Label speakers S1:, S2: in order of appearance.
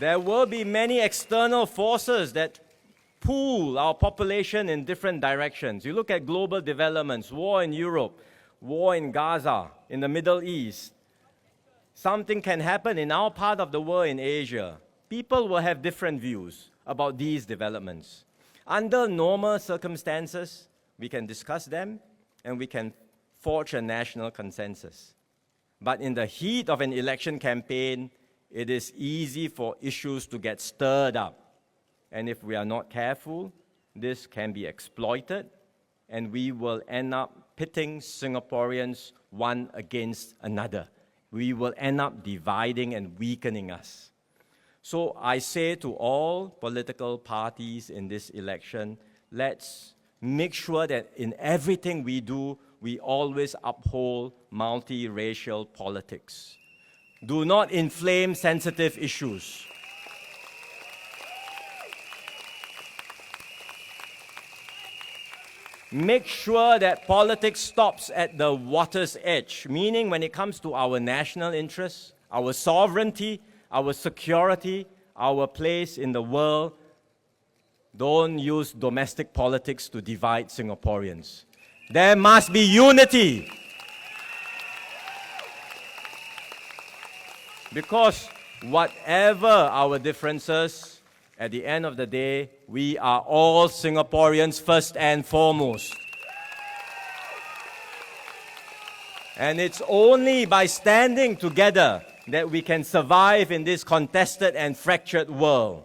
S1: There will be many external forces that pull our population in different directions. You look at global developments, war in Europe, war in Gaza, in the Middle East. Something can happen in our part of the world in Asia. People will have different views about these developments. Under normal circumstances, we can discuss them and we can forge a national consensus. But in the heat of an election campaign, it is easy for issues to get stirred up. And if we are not careful, this can be exploited, and we will end up pitting Singaporeans one against another. We will end up dividing and weakening us. So I say to all political parties in this election, let's make sure that in everything we do, we always uphold multiracial politics. Do not inflame sensitive issues. Make sure that politics stops at the water's edge, meaning when it comes to our national interests, our sovereignty, our security, our place in the world, don't use domestic politics to divide Singaporeans. There must be unity. Because whatever our differences, at the end of the day, we are all Singaporeans first and foremost. And it's only by standing together that we can survive in this contested and fractured world.